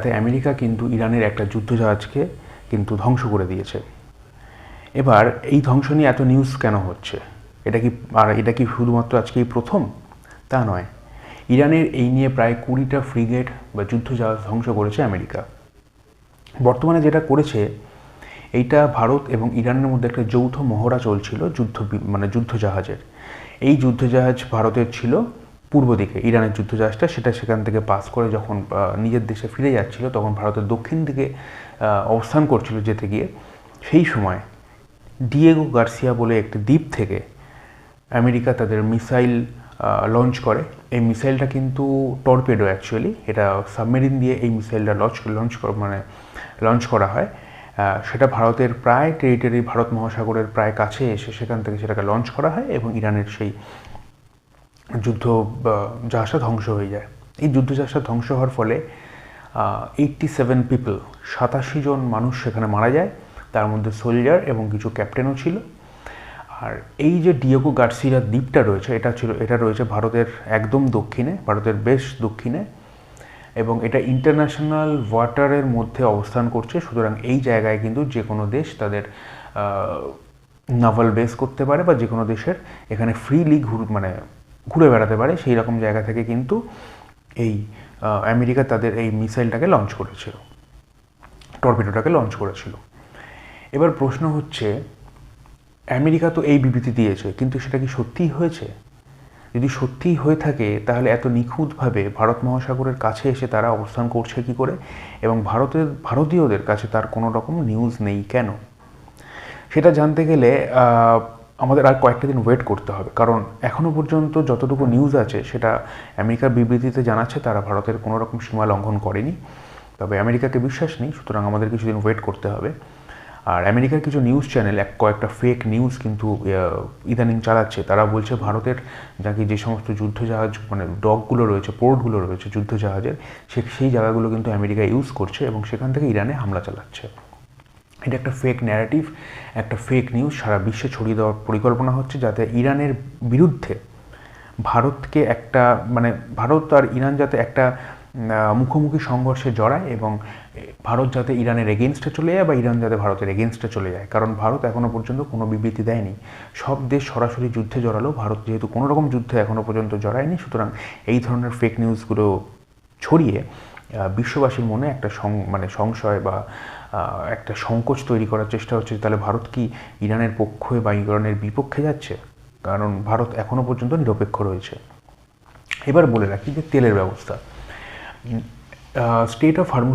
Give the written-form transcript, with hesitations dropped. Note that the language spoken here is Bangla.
তাতে আমেরিকা কিন্তু ইরানের একটা যুদ্ধজাহাজকে কিন্তু ধ্বংস করে দিয়েছে। এবার এই ধ্বংস নিয়ে এত নিউজ কেন হচ্ছে? এটা কি শুধুমাত্র আজকেই প্রথম? তা নয়, ইরানের এই নিয়ে প্রায় 20টা ফ্রিগেট বা যুদ্ধজাহাজ ধ্বংস করেছে আমেরিকা। বর্তমানে যেটা করেছে, এইটা ভারত এবং ইরানের মধ্যে একটা যৌথ মহড়া চলছিল যুদ্ধজাহাজের। এই যুদ্ধজাহাজ ভারতের ছিল পূর্ব দিকে, ইরানের যুদ্ধজাহাজটা সেটা সেখান থেকে পাস করে যখন নিজের দেশে ফিরে যাচ্ছিল, তখন ভারতের দক্ষিণ দিকে অবস্থান করছিল যেতে গিয়ে। সেই সময় ডিয়েগো গার্সিয়া বলে একটি দ্বীপ থেকে আমেরিকা তাদের মিসাইল লঞ্চ করে। এই মিসাইলটা কিন্তু টর্পেডো অ্যাকচুয়ালি, এটা সাবমেরিন দিয়ে এই মিসাইলটা লঞ্চ করা হয়। সেটা ভারতের প্রায় টেরিটরি, ভারত মহাসাগরের প্রায় কাছে এসে সেখান থেকে সেটাকে লঞ্চ করা হয় এবং ইরানের সেই যুদ্ধ জাহাজটা ধ্বংস হয়ে যায়। এই যুদ্ধজাহাজটা ধ্বংস হওয়ার ফলে 87 পিপল, 87 জন মানুষ সেখানে মারা যায়, তার মধ্যে সোলজার এবং কিছু ক্যাপ্টেনও ছিল। আর এই যে ডিয়েগো গার্সিয়া দ্বীপটা রয়েছে, এটা রয়েছে ভারতের একদম দক্ষিণে, ভারতের বেশ দক্ষিণে, এবং এটা ইন্টারন্যাশনাল ওয়াটারের মধ্যে অবস্থান করছে। সুতরাং এই জায়গায় কিন্তু যে কোনো দেশ তাদের নাভাল বেস করতে পারে বা যে কোনো দেশের এখানে ফ্রিলি ঘুরে বেড়াতে পারে। সেই রকম জায়গা থেকে কিন্তু এই আমেরিকা তাদের এই মিসাইলটাকে লঞ্চ করেছিল, টর্পিডোটাকে লঞ্চ করেছিল। এবার প্রশ্ন হচ্ছে, আমেরিকা তো এই বিবৃতি দিয়েছে, কিন্তু সেটা কি সত্যিই হয়েছে? যদি সত্যিই হয়ে থাকে, তাহলে এত নিখুঁতভাবে ভারত মহাসাগরের কাছে এসে তারা অবস্থান করছে কি করে, এবং ভারতীয়দের কাছে তার কোনো রকম নিউজ নেই কেন? সেটা জানতে গেলে আমাদের আর কয়েকটা দিন ওয়েট করতে হবে, কারণ এখনও পর্যন্ত যতটুকু নিউজ আছে সেটা আমেরিকার বিবৃতিতে জানাচ্ছে তারা ভারতের কোনো রকম সীমা লঙ্ঘন করেনি। তবে আমেরিকাকে বিশ্বাস নেই, সুতরাং আমাদের কিছুদিন ওয়েট করতে হবে। আর আমেরিকার কিছু নিউজ চ্যানেল কয়েকটা ফেক নিউজ কিন্তু ইদানিং চালাচ্ছে। তারা বলছে ভারতের নাকি যে সমস্ত যুদ্ধজাহাজ ডকগুলো রয়েছে, পোর্টগুলো রয়েছে যুদ্ধজাহাজের, সেই জায়গাগুলো কিন্তু আমেরিকা ইউজ করছে এবং সেখান থেকে ইরানে হামলা চালাচ্ছে। এটা একটা ফেক ন্যারেটিভ, একটা ফেক নিউজ সারা বিশ্বে ছড়িয়ে দেওয়ার পরিকল্পনা হচ্ছে, যাতে ইরানের বিরুদ্ধে ভারতকে ভারত আর ইরান যাতে একটা মুখোমুখি সংঘর্ষে জড়ায় এবং ভারত যাতে ইরানের এগেনস্টে চলে যায় বা ইরান যাতে ভারতের এগেনস্টে চলে যায়। কারণ ভারত এখনও পর্যন্ত কোনো বিবৃতি দেয়নি। সব দেশ সরাসরি যুদ্ধে জড়ালো, ভারত যেহেতু কোনো রকম যুদ্ধে এখনও পর্যন্ত জড়ায়নি, সুতরাং এই ধরনের ফেক নিউজগুলো ছড়িয়ে বিশ্ববাসীর মনে একটা সংশয় বা একটা সংকোচ তৈরি করার চেষ্টা হচ্ছে, তাহলে ভারত কি ইরানের পক্ষে বা ইরানের বিপক্ষে যাচ্ছে? কারণ ভারত এখনও পর্যন্ত নিরপেক্ষ রয়েছে। এবার বলে রাখি যে তেলের ব্যবস্থা, স্টেট অফ হরমুজ